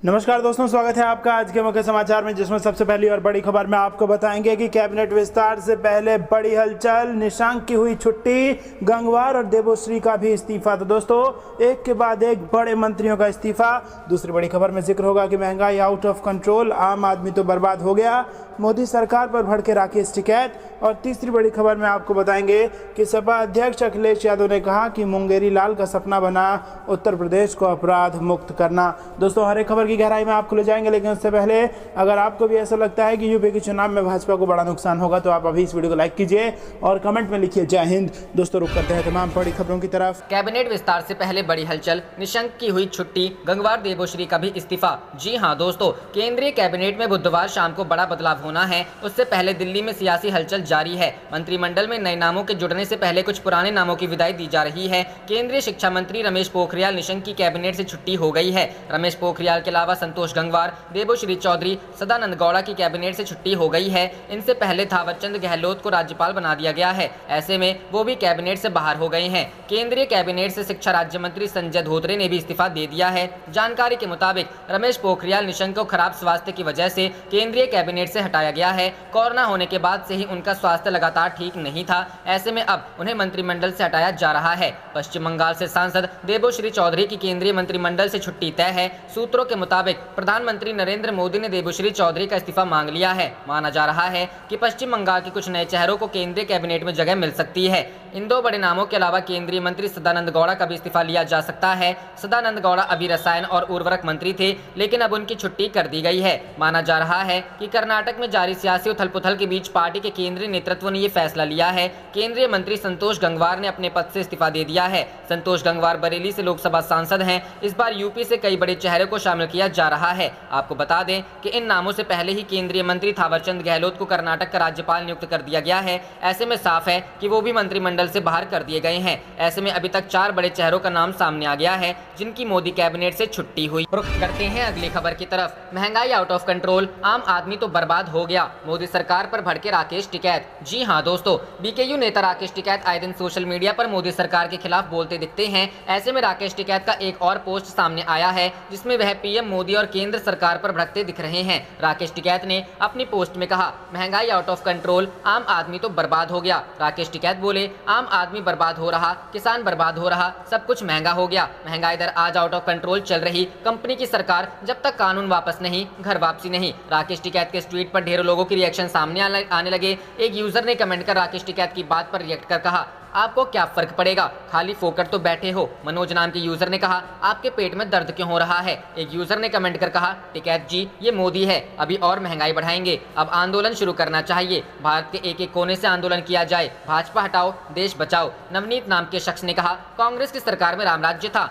नमस्कार दोस्तों, स्वागत है आपका आज के मुख्य समाचार में, जिसमें सबसे पहली और बड़ी खबर में आपको बताएंगे कि कैबिनेट विस्तार से पहले बड़ी हलचल, निशंक की हुई छुट्टी, गंगवार और देवोश्री का भी इस्तीफा। तो दोस्तों, एक के बाद एक बड़े मंत्रियों का इस्तीफा। दूसरी बड़ी खबर में जिक्र होगा कि महंगाई आउट ऑफ कंट्रोल, आम आदमी तो बर्बाद हो गया, मोदी सरकार पर भड़के राकेश टिकैत। और तीसरी बड़ी खबर में आपको बताएंगे कि सपा अध्यक्ष अखिलेश यादव ने कहा कि मुंगेरी लाल का सपना बना उत्तर प्रदेश को अपराध मुक्त करना। दोस्तों, हर एक खबर की गहराई में आपको ले जाएंगे, लेकिन उससे पहले अगर आपको भी ऐसा लगता है कि यूपी के चुनाव में भाजपा को बड़ा नुकसान होगा तो आप अभी इस वीडियो को लाइक कीजिए और कमेंट में लिखिए जय हिंद। दोस्तों, रुक करते हैं तमाम बड़ी खबरों की तरफ। कैबिनेट विस्तार से पहले बड़ी हलचल, निशंक की हुई छुट्टी, गंगवार देवोश्री का भी इस्तीफा। जी हां दोस्तों, केंद्रीय कैबिनेट में बुधवार शाम को बड़ा बदलाव होना है। उससे पहले दिल्ली में सियासी हलचल जारी है। मंत्रिमंडल में नए नामों के जुड़ने से पहले कुछ पुराने नामों की विदाई दी जा रही है। केंद्रीय शिक्षा मंत्री रमेश पोखरियाल निशंक की कैबिनेट से छुट्टी हो गई है। रमेश पोखरियाल के अलावा संतोष गंगवार, देबोश्री चौधरी, सदानंद गौड़ा की कैबिनेट से छुट्टी हो गई है। इनसे पहले थावरचंद गहलोत को राज्यपाल बना दिया गया है। ऐसे में वो भी कैबिनेट से बाहर हो गए हैं। केंद्रीय कैबिनेट से शिक्षा राज्य मंत्री संजय धोत्रे ने भी इस्तीफा दे दिया है। जानकारी के मुताबिक रमेश पोखरियाल निशंक को खराब स्वास्थ्य की वजह से केंद्रीय कैबिनेट से हटाया गया है। कोरोना होने के बाद से ही उनका स्वास्थ्य लगातार ठीक नहीं था। ऐसे में अब उन्हें मंत्रिमंडल से हटाया जा रहा है। पश्चिम बंगाल से सांसद देबोश्री चौधरी की केंद्रीय मंत्रिमंडल से छुट्टी तय है। सूत्रों के मुताबिक प्रधानमंत्री नरेंद्र मोदी ने देबोश्री चौधरी का इस्तीफा मांग लिया है। माना जा रहा है कि पश्चिम बंगाल के कुछ नए चेहरों को केंद्रीय कैबिनेट में जगह मिल सकती है। इन दो बड़े नामों के अलावा केंद्रीय मंत्री सदानंद गौड़ा का भी इस्तीफा लिया जा सकता है। सदानंद गौड़ा अभी रसायन और उर्वरक मंत्री थे, लेकिन अब उनकी छुट्टी कर दी गई है। माना जा रहा है कि कर्नाटक में जारी सियासी उथल-पुथल के बीच पार्टी के केंद्रीय नेतृत्व ने ये फैसला लिया है। केंद्रीय मंत्री संतोष गंगवार ने अपने पद से इस्तीफा दे दिया है। संतोष गंगवार बरेली से लोकसभा सांसद हैं। इस बार यूपी से कई बड़े चेहरे को शामिल किया जा रहा है। आपको बता दें कि इन नामों से पहले ही केंद्रीय मंत्री थावरचंद गहलोत को कर्नाटक का राज्यपाल नियुक्त कर दिया गया है। ऐसे में साफ है कि वो भी मंत्रिमंडल से बाहर कर दिए गए हैं। ऐसे में अभी तक 4 बड़े चेहरों का नाम सामने आ गया है, जिनकी मोदी कैबिनेट से छुट्टी हुई। रुख करते हैं अगली खबर की तरफ। महंगाई आउट ऑफ कंट्रोल, आम आदमी तो बर्बाद हो गया, मोदी सरकार पर भड़के राकेश टिकैत। जी हां दोस्तों, बीकेयू नेता राकेश टिकैत आए दिन सोशल मीडिया पर मोदी सरकार के खिलाफ बोलते दिखते हैं। ऐसे में राकेश टिकैत का एक और पोस्ट सामने आया है, जिसमें वह पीएम मोदी और केंद्र सरकार पर भड़कते दिख रहे हैं। राकेश टिकैत ने अपनी पोस्ट में कहा, महंगाई आउट ऑफ कंट्रोल, आम आदमी तो बर्बाद हो गया। राकेश टिकैत बोले, आम आदमी बर्बाद हो रहा, किसान बर्बाद हो रहा, सब कुछ महंगा हो गया। महंगाई दर आज आउट ऑफ कंट्रोल चल रही, कंपनी की सरकार जब तक कानून वापस नहीं, घर वापसी नहीं। राकेश टिकैत के इस ट्वीट पर ढेरों लोगों की रिएक्शन सामने आने लगे। एक यूजर ने कमेंट कर राकेश टिकैत की बात पर रिएक्ट कर कहा, आपको क्या फर्क पड़ेगा, खाली फोकट तो बैठे हो। मनोज नाम के यूजर ने कहा, आपके पेट में दर्द क्यों हो रहा है। एक यूजर ने कमेंट कर कहा, टिकैत जी ये मोदी है, अभी और महंगाई बढ़ाएंगे, अब आंदोलन शुरू करना चाहिए, भारत के एक एक कोने से आंदोलन किया जाए, भाजपा हटाओ देश बचाओ। नवनीत नाम के शख्स ने कहा, कांग्रेस की सरकार में रामराज्य था,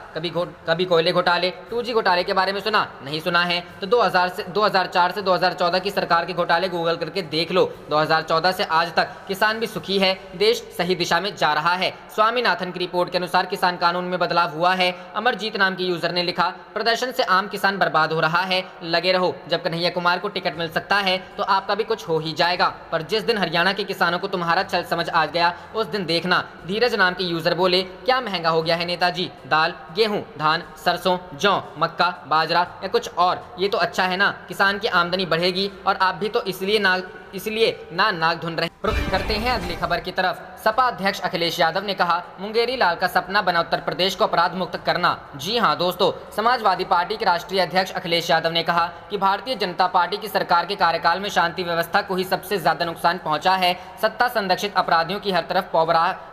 कभी कोयले घोटाले, 2G घोटाले के बारे में सुना नहीं सुना है तो 2004 से 2014 की सरकार के घोटाले गूगल करके देख लो। 2014 से आज तक किसान भी सुखी है, देश सही दिशा में जा रहा है। स्वामीनाथन की रिपोर्ट के अनुसार किसान कानून में बदलाव हुआ है। अमरजीत नाम के यूजर ने लिखा, प्रदर्शन से आम किसान बर्बाद हो रहा है, लगे रहो, जब कन्हैया कुमार को टिकट मिल सकता है तो आपका भी कुछ हो ही जाएगा, पर जिस दिन हरियाणा के किसानों को तुम्हारा छल समझ आ गया उस दिन देखना। धीरज नाम के यूजर बोले, क्या महंगा हो गया है नेताजी, दाल, गेहूं, धान, सरसों, जौ, मक्का, बाजरा या कुछ और, ये तो अच्छा है ना, किसान की आमदनी बढ़ेगी और आप भी तो इसलिए ना नाक धुन रहे। रुख करते हैं अगली खबर की तरफ। सपा अध्यक्ष अखिलेश यादव ने कहा, मुंगेरी लाल का सपना बना उत्तर प्रदेश को अपराध मुक्त करना। जी हां दोस्तों, समाजवादी पार्टी के राष्ट्रीय अध्यक्ष अखिलेश यादव ने कहा कि भारतीय जनता पार्टी की सरकार के कार्यकाल में शांति व्यवस्था को ही सबसे ज्यादा नुकसान पहुंचा है। सत्ता संरक्षित अपराधियों की हर तरफ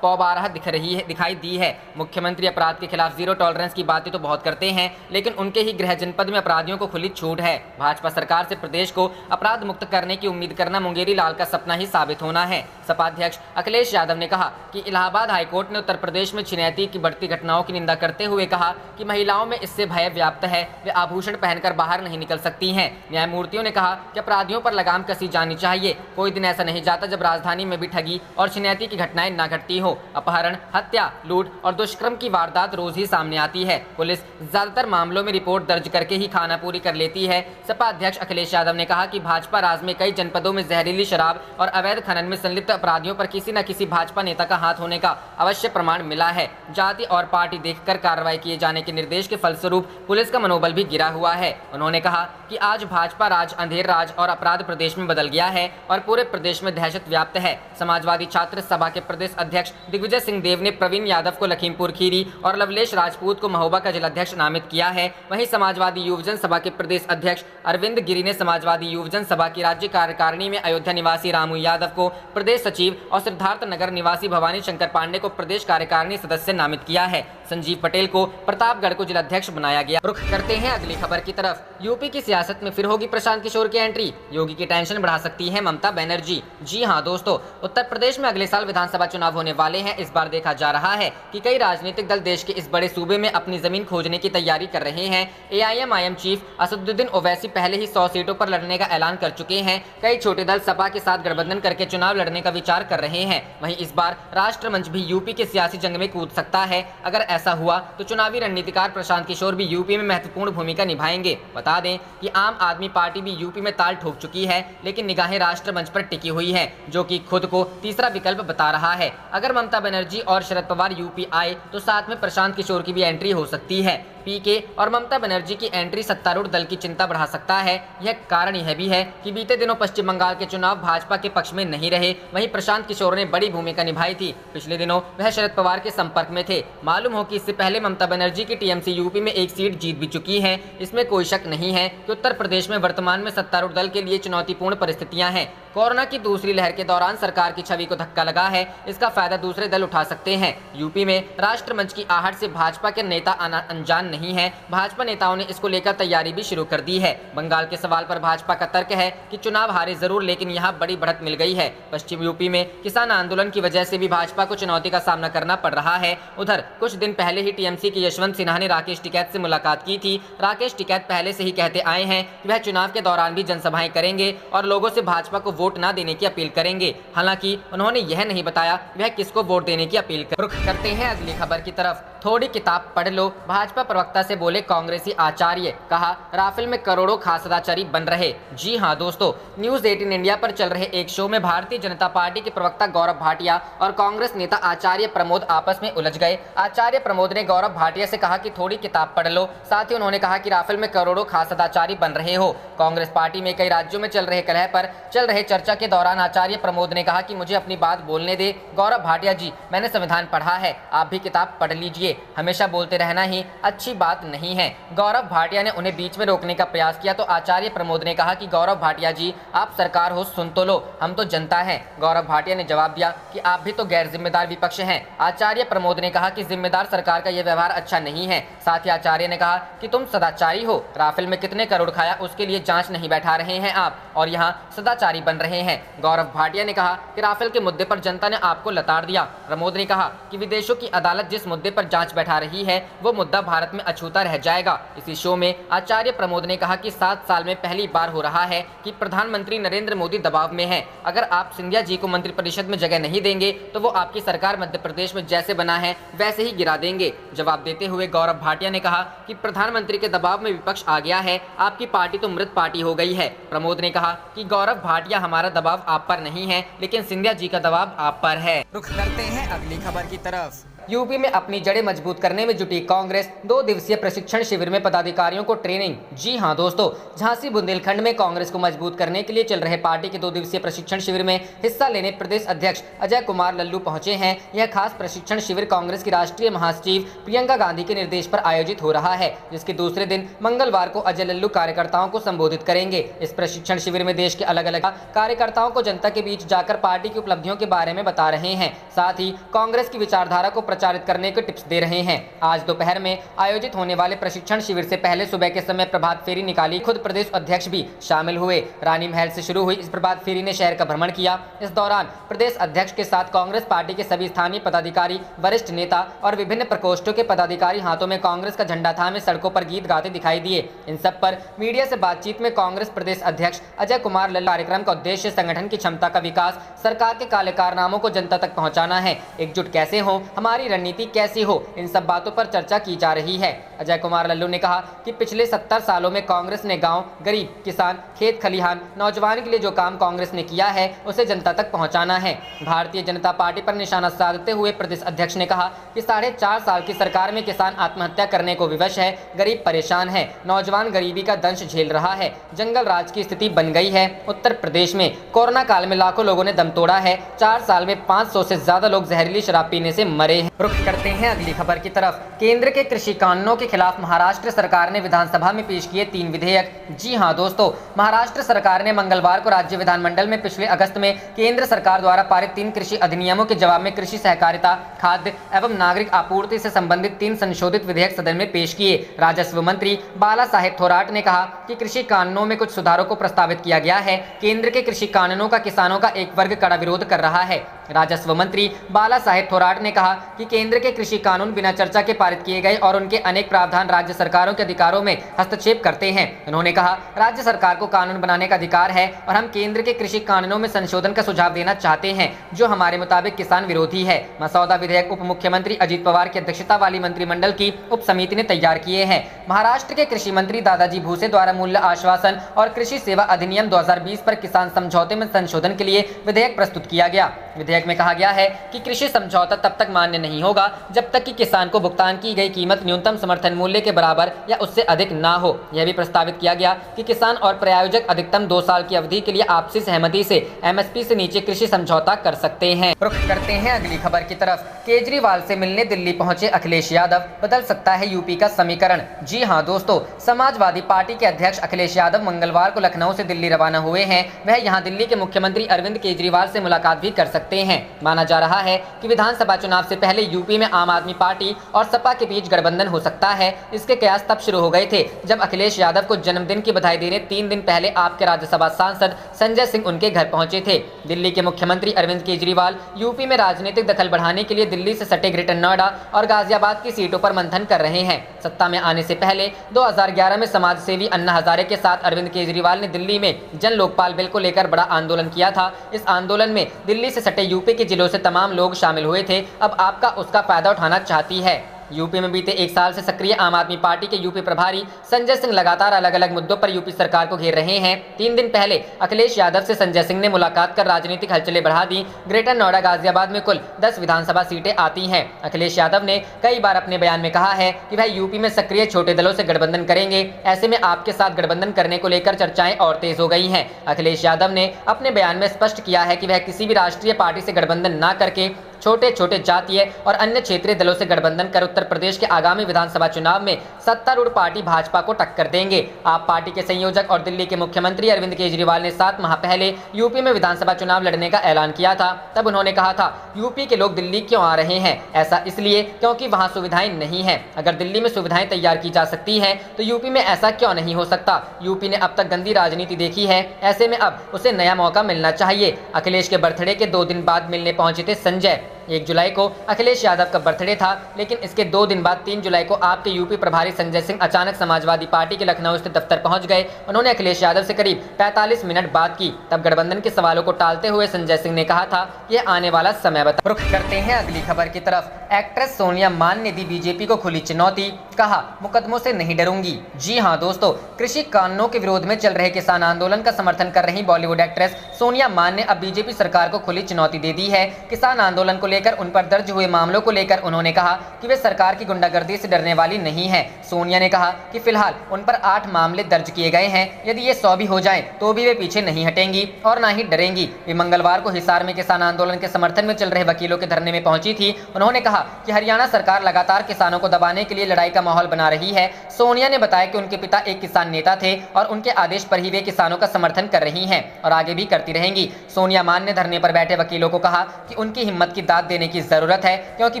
पौबाराह दिखाई दी है। मुख्यमंत्री अपराध के खिलाफ जीरो टॉलरेंस की बातें तो बहुत करते हैं, लेकिन उनके ही गृह जनपद में अपराधियों को खुली छूट है। भाजपा सरकार से प्रदेश को अपराध मुक्त करने की उम्मीद करना मुंगेरी लाल का सपना ही साबित होना है। सपा अध्यक्ष अखिलेश यादव ने कहा कि इलाहाबाद हाईकोर्ट ने उत्तर प्रदेश में छिनैती की बढ़ती घटनाओं की निंदा करते हुए कहा कि महिलाओं में इससे भय व्याप्त है, वे आभूषण पहनकर बाहर नहीं निकल सकती हैं। न्यायमूर्तियों ने कहा कि अपराधियों पर लगाम कसी जानी चाहिए। कोई दिन ऐसा नहीं जाता जब राजधानी में भी ठगी और छिनैती की घटनाएं न घटती हो। हो। अपहरण, हत्या, लूट और दुष्कर्म की वारदात रोज ही सामने आती है। पुलिस ज्यादातर मामलों में रिपोर्ट दर्ज करके ही खाना पूरी कर लेती है। सपा अध्यक्ष अखिलेश यादव ने कहा कि भाजपा राज में कई जनपदों में जहरीली शराब और अवैध खनन में संलिप्त अपराधियों पर किसी न किसी भाजपा नेता का हाथ होने का अवश्य प्रमाण मिला है। जाति और पार्टी देखकर कार्रवाई किए जाने के निर्देश के फलस्वरूप पुलिस का मनोबल भी गिरा हुआ है। उन्होंने कहा कि आज भाजपा राज अंधेर राज और अपराध प्रदेश में बदल गया है और पूरे प्रदेश में दहशत व्याप्त है। समाजवादी छात्र सभा के प्रदेश अध्यक्ष दिग्विजय सिंह देव ने प्रवीण यादव को लखीमपुर खीरी और लवलेश राजपूत को महोबा का जिलाध्यक्ष नामित किया है। वहीं समाजवादी युवजन सभा के प्रदेश अध्यक्ष अरविंद गिरी ने समाजवादी युवजन सभा की राज्य कार्यकारिणी में अयोध्या निवासी रामू यादव को प्रदेश सचिव और सिद्धार्थ नगर निवासी भवानी शंकर पांडे को प्रदेश कार्यकारिणी सदस्य नामित किया है। संजीव पटेल को प्रतापगढ़ को जिलाध्यक्ष बनाया गया। रुख करते हैं अगली खबर की तरफ। यूपी की सियासत में फिर होगी प्रशांत किशोर की एंट्री। योगी की टेंशन बढ़ा सकती है ममता बनर्जी। जी हां दोस्तों, उत्तर प्रदेश में अगले साल विधानसभा चुनाव होने वाले हैं। इस बार देखा जा रहा है कि कई राजनीतिक दल देश के इस बड़े सूबे में अपनी जमीन खोजने की तैयारी कर रहे हैं। AIMIM चीफ असदुद्दीन ओवैसी पहले ही 100 सीटों पर लड़ने का ऐलान कर चुके हैं। कई छोटे दल सपा के साथ गठबंधन करके चुनाव लड़ने का विचार कर रहे हैं। वहीं इस बार राष्ट्रमंच भी यूपी के सियासी जंग में कूद सकता है। अगर ऐसा हुआ तो चुनावी रणनीतिकार प्रशांत किशोर भी यूपी में महत्वपूर्ण भूमिका निभाएंगे। बता दें कि आम आदमी पार्टी भी यूपी में ताल ठोक चुकी है, लेकिन निगाहें राष्ट्रमंच पर टिकी हुई हैं, जो कि खुद को तीसरा विकल्प बता रहा है। अगर ममता बनर्जी और शरद पवार यूपी आए तो साथ में प्रशांत किशोर की भी एंट्री हो सकती है। पीके और ममता बनर्जी की एंट्री सत्तारूढ़ दल की चिंता बढ़ा सकता है। यह कारण यह भी है कि बीते दिनों पश्चिम बंगाल के चुनाव भाजपा के पक्ष में नहीं रहे। वहीं प्रशांत किशोर ने बड़ी भूमिका निभाई थी। पिछले दिनों वह शरद पवार के संपर्क में थे। मालूम हो कि इससे पहले ममता बनर्जी की टीएमसी यूपी में एक सीट जीत भी चुकी है। इसमें कोई शक नहीं है कि उत्तर प्रदेश में वर्तमान में सत्तारूढ़ दल के लिए चुनौतीपूर्ण परिस्थितियां हैं। कोरोना की दूसरी लहर के दौरान सरकार की छवि को धक्का लगा है। इसका फायदा दूसरे दल उठा सकते हैं। यूपी में राष्ट्रमंच की आहट से भाजपा के नेता अनजान नहीं है। भाजपा नेताओं ने इसको लेकर तैयारी भी शुरू कर दी है। बंगाल के सवाल पर भाजपा का तर्क है कि चुनाव हारे जरूर, लेकिन यहाँ बड़ी बढ़त मिल गई है। पश्चिम यूपी में किसान आंदोलन की वजह से भी भाजपा को चुनौती का सामना करना पड़ रहा है। उधर कुछ दिन पहले ही टीएमसी के यशवंत सिन्हा ने राकेश टिकैत से मुलाकात की थी। राकेश टिकैत पहले से ही कहते आए हैं कि वह चुनाव के दौरान भी जनसभाएं करेंगे और लोगों से भाजपा को वोट न देने की अपील करेंगे। हालांकि उन्होंने यह नहीं बताया वह किसको वोट देने की अपील रुख करते हैं अगली खबर की तरफ। थोड़ी किताब पढ़ लो, भाजपा प्रवक्ता से बोले कांग्रेसी आचार्य। कहा राफेल में करोड़ों खासदाचारी बन रहे। जी हां दोस्तों, न्यूज 18 इंडिया पर चल रहे एक शो में भारतीय जनता पार्टी के प्रवक्ता गौरव भाटिया और कांग्रेस नेता आचार्य प्रमोद आपस में उलझ गए। आचार्य प्रमोद ने गौरव भाटिया से कहा कि थोड़ी किताब पढ़ लो। साथ ही उन्होंने कहा कि राफेल में करोड़ों खासदाचारी बन रहे हो। कांग्रेस पार्टी में कई राज्यों में चल रहे कलह पर चल रहे चर्चा के दौरान आचार्य प्रमोद ने कहा कि मुझे अपनी बात बोलने दे। गौरव भाटिया जी, मैंने संविधान पढ़ा है, आप भी किताब पढ़ लीजिए। हमेशा बोलते रहना ही अच्छी बात नहीं है। गौरव भाटिया ने उन्हें बीच में रोकने का प्रयास किया तो आचार्य प्रमोद ने कहा कि गौरव भाटिया जी, आप सरकार हो, सुन तो लो, हम तो जनता हैं। गौरव भाटिया ने जवाब दिया कि आप भी तो गैर जिम्मेदार विपक्ष हैं। आचार्य प्रमोद ने कहा कि जिम्मेदार सरकार का यह व्यवहार अच्छा नहीं है। साथ ही आचार्य ने कहा कि तुम सदाचारी हो। राफेल में कितने करोड़ खाया उसके लिए जांच नहीं बैठा रहे हैं आप, और यहाँ सदाचारी बन रहे हैं। गौरव भाटिया ने कहा कि राफेल के मुद्दे पर जनता ने आपको लताड़ दिया। प्रमोद ने कहा कि विदेशों की अदालत जिस मुद्दे पर जांच बैठा रही है वो मुद्दा भारत में अछूता रह जाएगा। इसी शो में आचार्य प्रमोद ने कहा कि 7 साल में पहली बार हो रहा है कि प्रधानमंत्री नरेंद्र मोदी दबाव में है। अगर आप सिंधिया जी को मंत्रिपरिषद में जगह नहीं देंगे तो वो आपकी सरकार मध्य प्रदेश में जैसे बना है वैसे ही गिरा देंगे। जवाब देते हुए गौरव भाटिया ने कहा कि प्रधानमंत्री के दबाव में विपक्ष आ गया है, आपकी पार्टी तो मृत पार्टी हो गई है। प्रमोद ने कहा कि गौरव भाटिया, हमारा दबाव आप पर नहीं है, लेकिन सिंधिया जी का दबाव आप पर है। रुख करते हैं अगली खबर की तरफ। यूपी में अपनी जड़ें मजबूत करने में जुटी कांग्रेस 2 दिवसीय प्रशिक्षण शिविर में पदाधिकारियों को ट्रेनिंग। जी हां दोस्तों, झांसी बुंदेलखंड में कांग्रेस को मजबूत करने के लिए चल रहे पार्टी के 2 दिवसीय प्रशिक्षण शिविर में हिस्सा लेने प्रदेश अध्यक्ष अजय कुमार लल्लू पहुंचे हैं। यह खास प्रशिक्षण शिविर कांग्रेस की राष्ट्रीय महासचिव प्रियंका गांधी के निर्देश पर आयोजित हो रहा है, जिसके दूसरे दिन मंगलवार को अजय लल्लू कार्यकर्ताओं को संबोधित करेंगे। इस प्रशिक्षण शिविर में देश के अलग अलग कार्यकर्ताओं को जनता के बीच जाकर पार्टी की उपलब्धियों के बारे में बता रहे हैं। साथ ही कांग्रेस की विचारधारा को प्रचारित करने के टिप्स दे रहे हैं। आज दोपहर में आयोजित होने वाले प्रशिक्षण शिविर से पहले सुबह के समय प्रभात फेरी निकाली। खुद प्रदेश अध्यक्ष भी शामिल हुए। रानी महल से शुरू हुई इस प्रभात फेरी ने शहर का भ्रमण किया। इस दौरान प्रदेश अध्यक्ष के साथ कांग्रेस पार्टी के सभी स्थानीय पदाधिकारी, वरिष्ठ नेता और विभिन्न प्रकोष्ठों के पदाधिकारी हाथों में कांग्रेस का झंडा थामे सड़कों पर गीत गाते दिखाई दिए। इन सब पर मीडिया से बातचीत में कांग्रेस प्रदेश अध्यक्ष अजय कुमार लल्लू, कार्यक्रम का उद्देश्य संगठन की क्षमता का विकास, सरकार के काले कारनामों को जनता तक पहुंचाना है, एकजुट कैसे हो, हमारी रणनीति कैसी हो, इन सब बातों पर चर्चा की जा रही है। अजय कुमार लल्लू ने कहा कि पिछले 70 सालों में कांग्रेस ने गांव, गरीब, किसान, खेत खलिहान, नौजवान के लिए जो काम कांग्रेस ने किया है उसे जनता तक पहुंचाना है। भारतीय जनता पार्टी पर निशाना साधते हुए प्रदेश अध्यक्ष ने कहा कि 4.5 साल की सरकार में किसान आत्महत्या करने को विवश है, गरीब परेशान है, नौजवान गरीबी का दंश झेल रहा है, जंगल राज की स्थिति बन गई है। उत्तर प्रदेश में कोरोना काल में लाखों लोगों ने दम तोड़ा है। 4 साल में 500 से ज्यादा लोग जहरीली शराब पीने से मरे हैं। रुख करते हैं अगली खबर की तरफ। केंद्र के कृषि कानूनों के खिलाफ महाराष्ट्र सरकार ने विधानसभा में पेश किए 3 विधेयक। जी हां दोस्तों, महाराष्ट्र सरकार ने मंगलवार को राज्य विधानमंडल में पिछले अगस्त में केंद्र सरकार द्वारा पारित 3 कृषि अधिनियमों के जवाब में कृषि सहकारिता, खाद्य एवं नागरिक आपूर्ति से संबंधित 3 संशोधित विधेयक सदन में पेश किए। राजस्व मंत्री बाला साहेब थोराट ने कहा कि कृषि कानूनों में कुछ सुधारों को प्रस्तावित किया गया है। केंद्र के कृषि कानूनों का किसानों का एक वर्ग कड़ा विरोध कर रहा है। राजस्व मंत्री बाला साहेब थोराट ने कहा कि केंद्र के कृषि कानून बिना चर्चा के पारित किए गए और उनके अनेक प्रावधान राज्य सरकारों के अधिकारों में हस्तक्षेप करते हैं। उन्होंने कहा, राज्य सरकार को कानून बनाने का अधिकार है और हम केंद्र के कृषि कानूनों में संशोधन का सुझाव देना चाहते हैं जो हमारे मुताबिक किसान विरोधी है। मसौदा विधेयक उप मुख्यमंत्री अजित पवार की अध्यक्षता वाली मंत्रिमंडल की उप समिति ने तैयार किए हैं। महाराष्ट्र के कृषि मंत्री दादाजी भूसे द्वारा मूल्य आश्वासन और कृषि सेवा अधिनियम 2020 पर किसान समझौते में संशोधन के लिए विधेयक प्रस्तुत किया गया। विधेयक में कहा गया है कि कृषि समझौता तब तक मान्य नहीं होगा जब तक कि किसान को भुगतान की गई कीमत न्यूनतम समर्थन मूल्य के बराबर या उससे अधिक ना हो। यह भी प्रस्तावित किया गया कि किसान और प्रायोजक अधिकतम 2 साल की अवधि के लिए आपसी सहमति से एमएसपी से नीचे कृषि समझौता कर सकते हैं। रुख करते हैं अगली खबर की तरफ। केजरीवाल से मिलने दिल्ली पहुंचे अखिलेश यादव, बदल सकता है यूपी का समीकरण। जी हां दोस्तों, समाजवादी पार्टी के अध्यक्ष अखिलेश यादव मंगलवार को लखनऊ से दिल्ली रवाना हुए हैं। वह यहां दिल्ली के मुख्यमंत्री अरविंद केजरीवाल से मुलाकात भी कर सकते हैं। माना जा रहा है कि विधानसभा चुनाव से पहले यूपी में आम आदमी पार्टी और सपा के बीच गठबंधन हो सकता है। इसके कयास तब शुरू हो गए थे जब अखिलेश यादव को जन्मदिन की बधाई देने 3 दिन पहले आपके राज्यसभा सांसद संजय सिंह उनके घर पहुंचे थे। दिल्ली के मुख्यमंत्री अरविंद केजरीवाल यूपी में राजनीतिक दखल बढ़ाने के लिए दिल्ली से सटे ग्रेटर नोएडा और गाजियाबाद की सीटों पर मंथन कर रहे हैं। सत्ता में आने से पहले 2011 में समाज सेवी अन्ना हजारे के साथ अरविंद केजरीवाल ने दिल्ली में जन लोकपाल बिल को लेकर बड़ा आंदोलन किया था। इस आंदोलन में दिल्ली से सटे यूपी के जिलों से तमाम लोग शामिल हुए थे। अब आपका उसका फायदा उठाना चाहती है। यूपी में बीते 1 साल से सक्रिय आम आदमी पार्टी के यूपी प्रभारी संजय सिंह लगातार अलग अलग मुद्दों पर यूपी सरकार को घेर रहे हैं। 3 दिन पहले अखिलेश यादव से संजय सिंह ने मुलाकात कर राजनीतिक हलचलें बढ़ा दी। ग्रेटर नोएडा गाजियाबाद में कुल 10 विधानसभा सीटें आती हैं। अखिलेश यादव ने कई बार अपने बयान में कहा है कि वह यूपी में सक्रिय छोटे दलों से गठबंधन करेंगे। ऐसे में आपके साथ गठबंधन करने को लेकर चर्चाएं और तेज हो गई हैं। अखिलेश यादव ने अपने बयान में स्पष्ट किया है कि वह किसी भी राष्ट्रीय पार्टी से गठबंधन न करके छोटे छोटे जातीय और अन्य क्षेत्रीय दलों से गठबंधन कर उत्तर प्रदेश के आगामी विधानसभा चुनाव में सत्तारूढ़ पार्टी भाजपा को टक्कर देंगे। आप पार्टी के संयोजक और दिल्ली के मुख्यमंत्री अरविंद केजरीवाल ने 7 माह पहले यूपी में विधानसभा चुनाव लड़ने का ऐलान किया था। तब उन्होंने कहा था, यूपी के लोग दिल्ली क्यों आ रहे हैं? ऐसा इसलिए क्योंकि वहां सुविधाएं नहीं है। अगर दिल्ली में सुविधाएं तैयार की जा सकती है तो यूपी में ऐसा क्यों नहीं हो सकता? यूपी ने अब तक गंदी राजनीति देखी है, ऐसे में अब उसे नया मौका मिलना चाहिए। अखिलेश के बर्थडे के 2 दिन बाद मिलने पहुंचे थे संजय। 1 जुलाई को अखिलेश यादव का बर्थडे था, लेकिन इसके 2 दिन बाद 3 जुलाई को आपके यूपी प्रभारी संजय सिंह अचानक समाजवादी पार्टी के लखनऊ स्थित दफ्तर पहुंच गए। उन्होंने अखिलेश यादव से करीब 45 मिनट बात की। तब गठबंधन के सवालों को टालते हुए संजय सिंह ने कहा था कि यह आने वाला समय बता। रुख करते हैं अगली खबर की तरफ। एक्ट्रेस सोनिया मान ने दी बीजेपी को खुली चुनौती, कहा मुकदमों से नहीं डरूंगी। जी हां दोस्तों, कृषि कानूनों के विरोध में चल रहे किसान आंदोलन का समर्थन कर रही बॉलीवुड एक्ट्रेस सोनिया मान ने अब बीजेपी सरकार को खुली चुनौती दे दी है। किसान आंदोलन को लेकर उन पर दर्ज हुए मामलों को लेकर उन्होंने कहा कि वे सरकार की गुंडागर्दी से डरने वाली नहीं है। सोनिया ने कहा कि फिलहाल उन पर 8 मामले दर्ज किए गए हैं। यदि ये 100 भी हो जाएं तो भी वे पीछे नहीं हटेंगी और ना ही डरेंगी। वे मंगलवार को हिसार में किसान आंदोलन के समर्थन में चल रहे वकीलों के धरने में पहुंची थी। उन्होंने कहा कि हरियाणा सरकार लगातार किसानों को दबाने के लिए लड़ाई का माहौल बना रही है। सोनिया ने बताया कि उनके पिता एक किसान नेता थे और उनके आदेश पर ही वे किसानों का समर्थन कर रही हैं और आगे भी करती रहेंगी। सोनिया मान ने धरने पर बैठे वकीलों को कहा कि उनकी हिम्मत की दाद साथ देने की जरूरत है, क्योंकि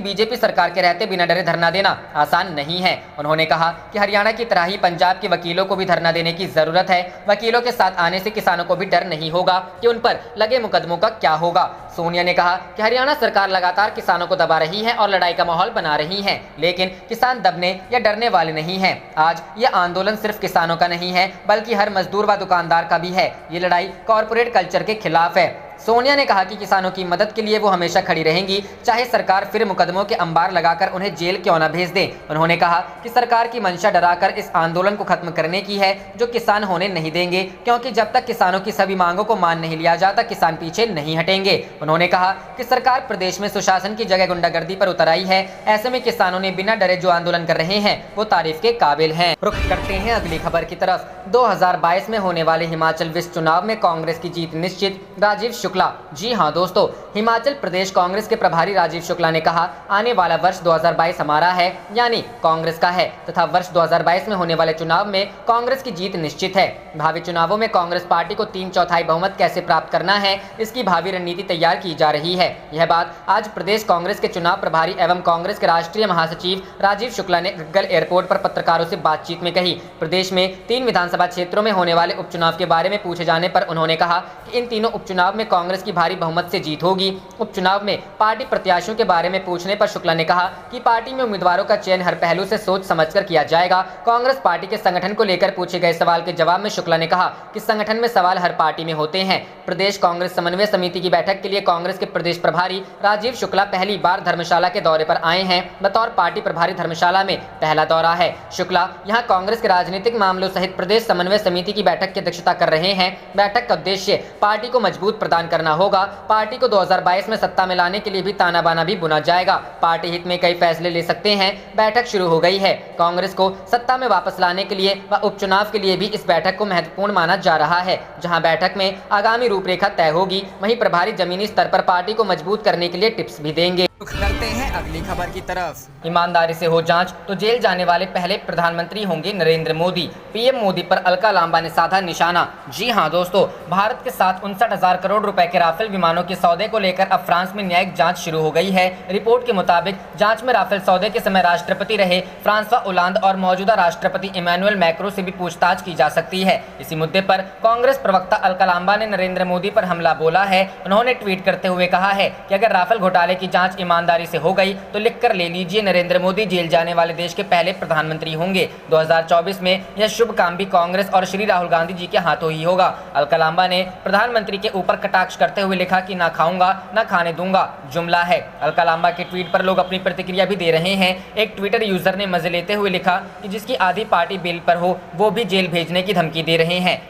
बीजेपी सरकार के रहते बिना डरे धरना देना आसान नहीं है। उन्होंने कहा कि हरियाणा की तरह ही पंजाब के वकीलों को भी धरना देने की जरूरत है। वकीलों के साथ आने से किसानों को भी डर नहीं होगा कि उन पर लगे मुकदमों का क्या होगा। सोनिया ने कहा कि हरियाणा सरकार लगातार किसानों को दबा रही है और लड़ाई का माहौल बना रही है, लेकिन किसान दबने या डरने वाले नहीं हैं। आज ये आंदोलन सिर्फ किसानों का नहीं है, बल्कि हर मजदूर व दुकानदार का भी है। ये लड़ाई कॉरपोरेट कल्चर के खिलाफ है। सोनिया ने कहा कि किसानों की मदद के लिए वो हमेशा खड़ी रहेंगी, चाहे सरकार फिर मुकदमों के अंबार लगाकर उन्हें जेल क्यों न भेज दे। उन्होंने कहा कि सरकार की मंशा डराकर इस आंदोलन को खत्म करने की है, जो किसान होने नहीं देंगे, क्योंकि जब तक किसानों की सभी मांगों को मान नहीं लिया जाता, किसान पीछे नहीं हटेंगे। उन्होंने कहा कि सरकार प्रदेश में सुशासन की जगह गुंडागर्दी पर उतर आई है। ऐसे में किसानों ने बिना डरे जो आंदोलन कर रहे हैं वो तारीफ के काबिल हैं। रुख करते हैं अगली खबर की तरफ। 2022 में होने वाले हिमाचल विस चुनाव में कांग्रेस की जीत निश्चित, राजीव शुक्ला। जी हां दोस्तों, हिमाचल प्रदेश कांग्रेस के प्रभारी राजीव शुक्ला ने कहा, आने वाला वर्ष 2022 हमारा है, यानी कांग्रेस का है, तथा वर्ष 2022 में होने वाले चुनाव में कांग्रेस की जीत निश्चित है। भावी चुनावों में कांग्रेस पार्टी को 3/4 बहुमत कैसे प्राप्त करना है, इसकी भावी रणनीति तैयार की जा रही है। यह बात आज प्रदेश कांग्रेस के चुनाव प्रभारी एवं कांग्रेस के राष्ट्रीय महासचिव राजीव शुक्ला ने गग्गल एयरपोर्ट पर पत्रकारों से बातचीत में कही। प्रदेश में 3 विधानसभा क्षेत्रों में होने वाले उपचुनाव के बारे में पूछे जाने पर उन्होंने कहा कि इन तीनों उपचुनाव में कांग्रेस की भारी बहुमत से जीत होगी। उपचुनाव में पार्टी प्रत्याशियों के बारे में पूछने पर शुक्ला ने कहा कि पार्टी में उम्मीदवारों का चयन हर पहलू से सोच समझकर किया जाएगा। कांग्रेस पार्टी के संगठन को लेकर पूछे गए सवाल के जवाब में शुक्ला ने कहा कि संगठन में सवाल हर पार्टी में होते हैं। प्रदेश कांग्रेस समन्वय समिति की बैठक के लिए कांग्रेस के प्रदेश प्रभारी राजीव शुक्ला पहली बार धर्मशाला के दौरे पर आए हैं। बतौर पार्टी प्रभारी धर्मशाला में पहला दौरा है। शुक्ला यहां कांग्रेस के राजनीतिक मामलों सहित प्रदेश समन्वय समिति की बैठक की अध्यक्षता कर रहे हैं। बैठक का उद्देश्य पार्टी को मजबूत प्रदान करना होगा। पार्टी को 2022 में सत्ता में लाने के लिए भी ताना बाना भी बुना जाएगा। पार्टी हित में कई फैसले ले सकते हैं। बैठक शुरू हो गई है। कांग्रेस को सत्ता में वापस लाने के लिए व उपचुनाव के लिए भी इस बैठक को महत्वपूर्ण माना जा रहा है। जहां बैठक में आगामी रूपरेखा तय होगी, वहीं प्रभारी जमीनी स्तर पर पार्टी को मजबूत करने के लिए टिप्स भी देंगे। करते हैं अगली खबर की तरफ। ईमानदारी से हो जांच तो जेल जाने वाले पहले प्रधानमंत्री होंगे नरेंद्र मोदी। पीएम मोदी पर अलका लांबा ने साधा निशाना। जी हां दोस्तों, भारत के साथ 59,000 करोड़ रुपए के राफेल विमानों के सौदे को लेकर अब फ्रांस में न्यायिक जांच शुरू हो गई है। रिपोर्ट के मुताबिक जांच में राफेल सौदे के समय राष्ट्रपति रहे फ्रांसवा ओलांद और मौजूदा राष्ट्रपति इमैनुअल मैक्रों से भी पूछताछ की जा सकती है। इसी मुद्दे पर कांग्रेस प्रवक्ता अलका लांबा ने नरेंद्र मोदी पर हमला बोला है। उन्होंने ट्वीट करते हुए कहा है कि अगर राफेल घोटाले की जांच ईमानदारी से हो गई तो लिखकर ले लीजिए, नरेंद्र मोदी जेल जाने वाले देश के पहले प्रधानमंत्री होंगे। 2024 में यह शुभ काम भी कांग्रेस और श्री राहुल गांधी जी के हाथों ही होगा। अलका लांबा ने प्रधानमंत्री के ऊपर कटाक्ष करते हुए लिखा कि ना खाऊंगा ना खाने दूंगा, जुमला है। अलका लांबा के ट्वीट पर लोग अपनी प्रतिक्रिया भी दे रहे हैं। एक ट्विटर यूजर ने मजे लेते हुए लिखा कि जिसकी आधी पार्टी बेल पर हो वो भी जेल भेजने की धमकी दे रहे हैं।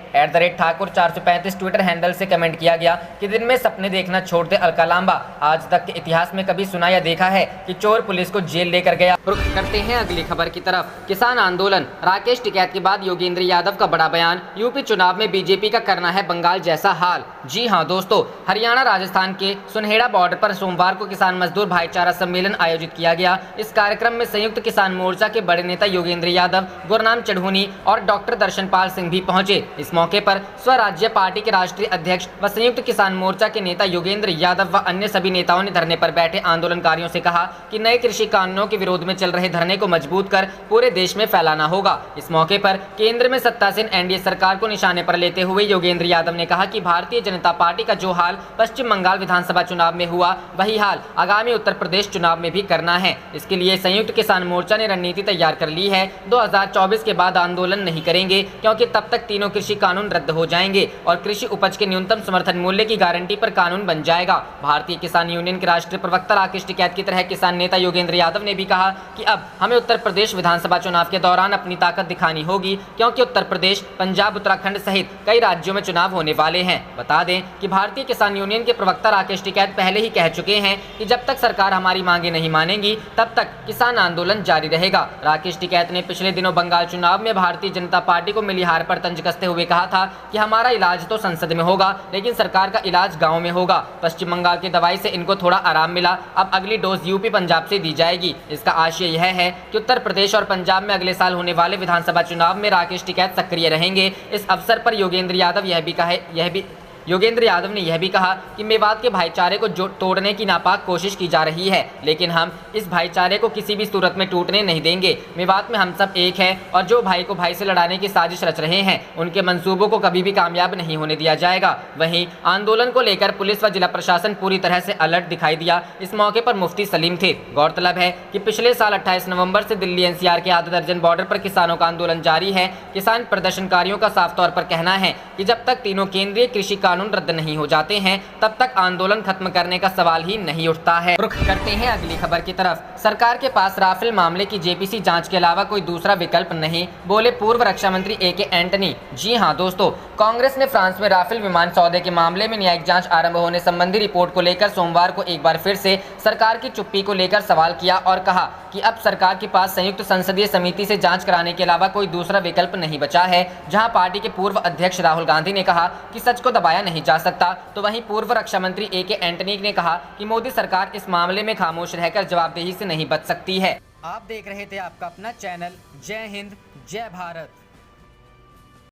@ठाकुर 435 ट्विटर हैंडल से कमेंट किया गया कि दिन में सपने देखना छोड़ दे अलका लांबा। आज तक के इतिहास में कभी सुना या देखा है कि चोर पुलिस को जेल लेकर गया। रुख करते हैं अगली खबर की तरफ। किसान आंदोलन, राकेश टिकैत के बाद योगेंद्र यादव का बड़ा बयान। यूपी चुनाव में बीजेपी का करना है बंगाल जैसा हाल। जी हां दोस्तों, हरियाणा राजस्थान के सुनहेड़ा बॉर्डर पर सोमवार को किसान मजदूर भाईचारा सम्मेलन आयोजित किया गया। इस कार्यक्रम में संयुक्त किसान मोर्चा के बड़े नेता योगेंद्र यादव, गुरनाम चढ़ूनी और डॉक्टर दर्शनपाल सिंह भी पहुंचे। इस मौके पर स्वराज्य पार्टी के राष्ट्रीय अध्यक्ष व संयुक्त किसान मोर्चा के नेता योगेंद्र यादव व अन्य सभी नेताओं ने धरने पर बैठे आंदोलनकारियों से कहा कि नए कृषि कानूनों के विरोध में चल रहे धरने को मजबूत कर पूरे देश में फैलाना होगा। इस मौके पर केंद्र में सत्तासीन एनडीए सरकार को निशाने पर लेते हुए योगेंद्र यादव ने कहा कि भारतीय जनता पार्टी का जो हाल पश्चिम बंगाल विधानसभा चुनाव में हुआ, वही हाल आगामी उत्तर प्रदेश चुनाव में भी करना है। इसके लिए संयुक्त किसान मोर्चा ने रणनीति तैयार कर ली है। 2024 के बाद आंदोलन नहीं करेंगे, क्योंकि तब तक तीनों कृषि कानून रद्द हो जाएंगे और कृषि उपज के न्यूनतम समर्थन मूल्य की गारंटी पर कानून बन जाएगा। भारतीय किसान यूनियन के राष्ट्रीय प्रवक्ता राकेश टिकैत की तरह किसान नेता योगेंद्र यादव ने भी कहा कि अब हमें उत्तर प्रदेश विधानसभा चुनाव के दौरान अपनी ताकत दिखानी होगी, क्योंकि उत्तर प्रदेश, पंजाब, उत्तराखंड सहित कई राज्यों में चुनाव होने वाले हैं। बता दें कि भारतीय किसान यूनियन के प्रवक्ता राकेश टिकैत पहले ही कह चुके हैं कि जब तक सरकार हमारी मांगे नहीं मानेगी तब तक किसान आंदोलन जारी रहेगा। राकेश टिकैत ने पिछले दिनों बंगाल चुनाव में भारतीय जनता पार्टी को मिली हार पर तंज कसते हुए कहा था कि हमारा इलाज तो संसद में होगा, लेकिन सरकार का इलाज गाँव में होगा। पश्चिम बंगाल की दवाई से इनको थोड़ा आराम मिला, अब अगली डोज यूपी पंजाब से दी जाएगी। इसका आशय यह है कि उत्तर प्रदेश और पंजाब में अगले साल होने वाले विधानसभा चुनाव में राकेश टिकैत सक्रिय रहेंगे। इस अवसर पर योगेंद्र यादव योगेंद्र यादव ने यह भी कहा कि मेवात के भाईचारे को तोड़ने की नापाक कोशिश की जा रही है, लेकिन हम इस भाईचारे को किसी भी सूरत में टूटने नहीं देंगे। मेवात में हम सब एक हैं और जो भाई को भाई से लड़ाने की साजिश रच रहे हैं उनके मंसूबों को कभी भी कामयाब नहीं होने दिया जाएगा। वहीं आंदोलन को लेकर पुलिस व जिला प्रशासन पूरी तरह से अलर्ट दिखाई दिया। इस मौके पर मुफ्ती सलीम थे। गौरतलब है कि पिछले साल 28 नवंबर से दिल्ली एनसीआर के आधा दर्जन बॉर्डर पर किसानों का आंदोलन जारी है। किसान प्रदर्शनकारियों का साफ तौर पर कहना है कि जब तक तीनों केंद्रीय कृषि कानून रद्द नहीं हो जाते हैं तब तक आंदोलन खत्म करने का सवाल ही नहीं उठता है। रुख करते हैं अगली खबर की तरफ। सरकार के पास राफेल मामले की जेपीसी जांच के अलावा कोई दूसरा विकल्प नहीं, बोले पूर्व रक्षा मंत्री AK एंटनी। जी हां दोस्तों, कांग्रेस ने फ्रांस में राफेल विमान सौदे के मामले में न्यायिक जांच आरंभ होने संबंधी रिपोर्ट को लेकर सोमवार को एक बार फिर से सरकार की चुप्पी को लेकर सवाल किया और कहा कि अब सरकार के पास संयुक्त संसदीय समिति से जांच कराने के अलावा कोई दूसरा विकल्प नहीं बचा है। जहां पार्टी के पूर्व अध्यक्ष राहुल गांधी ने कहा कि सच को दबाया नहीं जा सकता, तो वहीं पूर्व रक्षा मंत्री AK एंटनी ने कहा कि मोदी सरकार इस मामले में खामोश रहकर जवाबदेही से नहीं बच सकती है। आप देख रहे थे आपका अपना चैनल जय हिंद जय भारत।